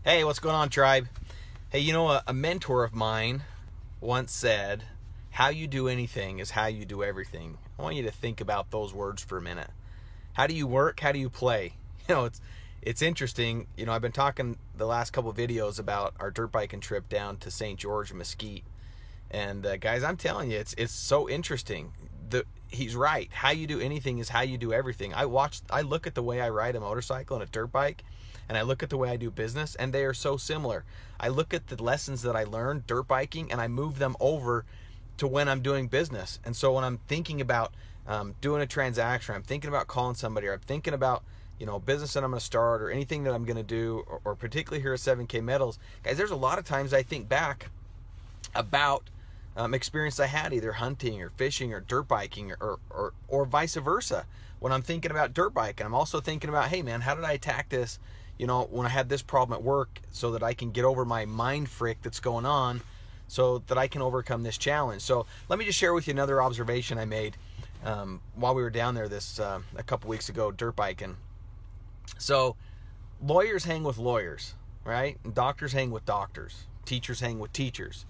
Hey, what's going on, tribe? Hey, a mentor of mine once said, how you do anything is how you do everything. I want you to think about those words for a minute. How do you work? How do you play? It's interesting. I've been talking the last couple of videos about our dirt biking trip down to St. George and Mesquite. And guys, I'm telling you, it's so interesting. He's right. How you do anything is how you do everything. I look at the way I ride a motorcycle and a dirt bike, and I look at the way I do business, and they are so similar. I look at the lessons that I learned dirt biking, and I move them over to when I'm doing business. And so when I'm thinking about doing a transaction, I'm thinking about calling somebody, or I'm thinking about business that I'm going to start, or anything that I'm going to do, or particularly here at 7K Metals, guys, there's a lot of times I think back about experience I had either hunting or fishing or dirt biking or vice versa. When I'm thinking about dirt biking, I'm also thinking about, hey man, how did I attack this when I had this problem at work, so that I can get over my mind frick that's going on, so that I can overcome this challenge. So let me just share with you another observation I made while we were down there a couple weeks ago dirt biking. So lawyers hang with lawyers, right? And doctors hang with doctors. Teachers hang with teachers.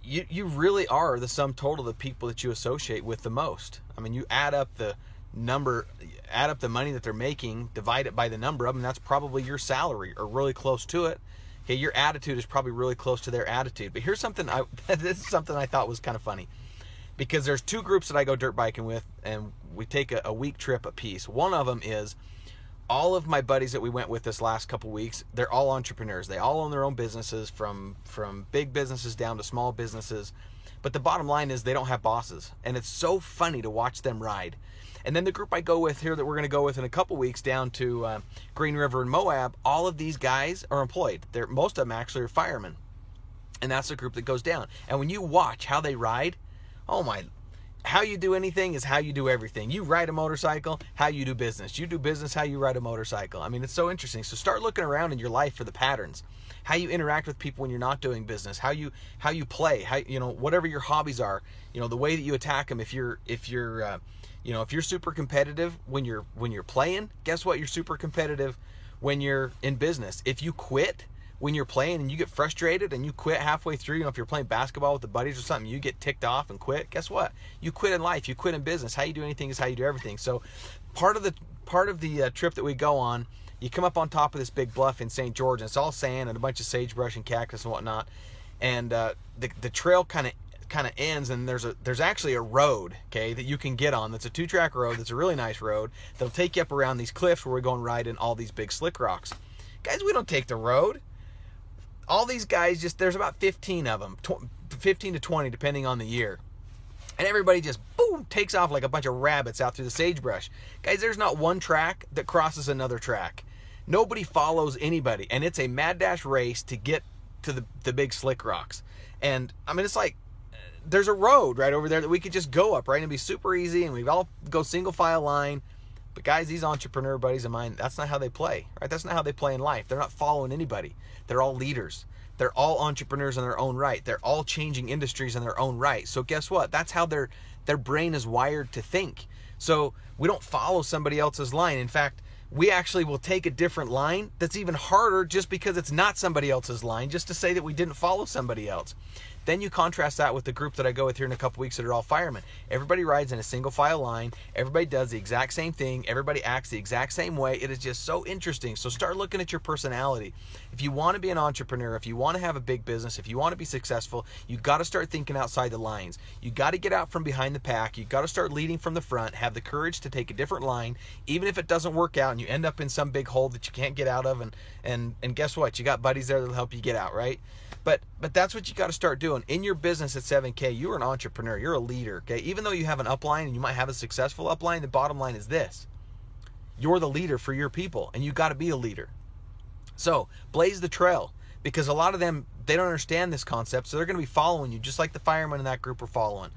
You really are the sum total of the people that you associate with the most. I mean, you add up the money that they're making, divide it by the number of them, that's probably your salary or really close to it. Okay, your attitude is probably really close to their attitude. But here's something this is something I thought was kind of funny, because there's two groups that I go dirt biking with, and we take a week trip apiece. One of them is all of my buddies that we went with this last couple weeks. They're all entrepreneurs. They all own their own businesses, from big businesses down to small businesses. But the bottom line is they don't have bosses. And it's so funny to watch them ride. And then the group I go with here, that we're going to go with in a couple weeks down to Green River and Moab, all of these guys are employed. Most of them actually are firemen. And that's the group that goes down. And when you watch how they ride, how you do anything is how you do everything. You ride a motorcycle, how you do business. You do business, how you ride a motorcycle. I mean, it's so interesting. So start looking around in your life for the patterns. How you interact with people when you're not doing business. How you play. Whatever your hobbies are. The way that you attack them. If you're super competitive when you're playing, guess what? You're super competitive when you're in business. If you quit when you're playing and you get frustrated and you quit halfway through, if you're playing basketball with the buddies or something, you get ticked off and quit, guess what? You quit in life, you quit in business. How you do anything is how you do everything. So part of the trip that we go on, you come up on top of this big bluff in St. George, and it's all sand and a bunch of sagebrush and cactus and whatnot. And the trail kind of ends, and there's actually a road, okay, that you can get on. That's a 2-track road. That's a really nice road that'll take you up around these cliffs where we're going riding all these big slick rocks. Guys, we don't take the road. All these guys, there's about 15 of them, 15 to 20 depending on the year. And everybody just, boom, takes off like a bunch of rabbits out through the sagebrush. Guys, there's not one track that crosses another track. Nobody follows anybody. And it's a mad dash race to get to the big slick rocks. And, I mean, it's like, there's a road right over there that we could just go up, right? And it'd be super easy, and we'd all go single file line. But guys, these entrepreneur buddies of mine, that's not how they play, right? That's not how they play in life. They're not following anybody. They're all leaders. They're all entrepreneurs in their own right. They're all changing industries in their own right. So guess what? That's how their brain is wired to think. So we don't follow somebody else's line. In fact, we actually will take a different line that's even harder just because it's not somebody else's line, just to say that we didn't follow somebody else. Then you contrast that with the group that I go with here in a couple weeks that are all firemen. Everybody rides in a single file line. Everybody does the exact same thing. Everybody acts the exact same way. It is just so interesting. So start looking at your personality. If you want to be an entrepreneur, if you want to have a big business, if you want to be successful, you got to start thinking outside the lines. You got to get out from behind the pack. You got to start leading from the front. Have the courage to take a different line, even if it doesn't work out and you end up in some big hole that you can't get out of. And guess what? You got buddies there that'll help you get out, right? But that's what you got to start doing. In your business at 7K, you're an entrepreneur. You're a leader, okay? Even though you have an upline and you might have a successful upline, the bottom line is this. You're the leader for your people, and you got to be a leader. So blaze the trail, because a lot of them, they don't understand this concept, so they're going to be following you just like the firemen in that group are following.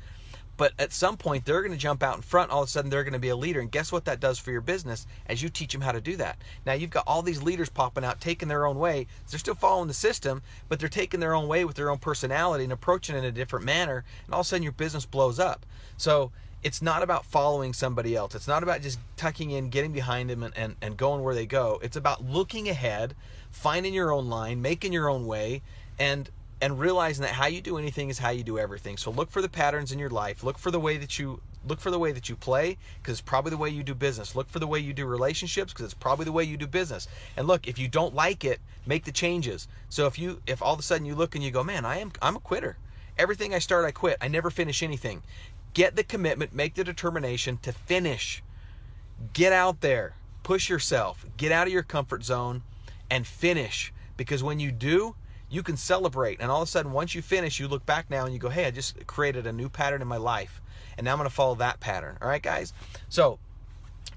But at some point, they're going to jump out in front. All of a sudden, they're going to be a leader. And guess what that does for your business as you teach them how to do that? Now, you've got all these leaders popping out, taking their own way. They're still following the system, but they're taking their own way with their own personality and approaching it in a different manner. And all of a sudden, your business blows up. So it's not about following somebody else. It's not about just tucking in, getting behind them and going where they go. It's about looking ahead, finding your own line, making your own way, and realizing that how you do anything is how you do everything. So look for the patterns in your life. Look for the way that you play, because it's probably the way you do business. Look for the way you do relationships, because it's probably the way you do business. And look, if you don't like it, make the changes. So if all of a sudden you look and you go, man, I'm a quitter. Everything I start, I quit. I never finish anything. Get the commitment, make the determination to finish. Get out there, push yourself, get out of your comfort zone and finish. Because when you do, you can celebrate. And all of a sudden, once you finish, you look back now and you go, hey, I just created a new pattern in my life. And now I'm going to follow that pattern. All right, guys? So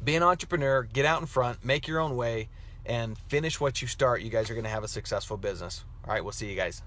be an entrepreneur, get out in front, make your own way, and finish what you start. You guys are going to have a successful business. All right, we'll see you guys.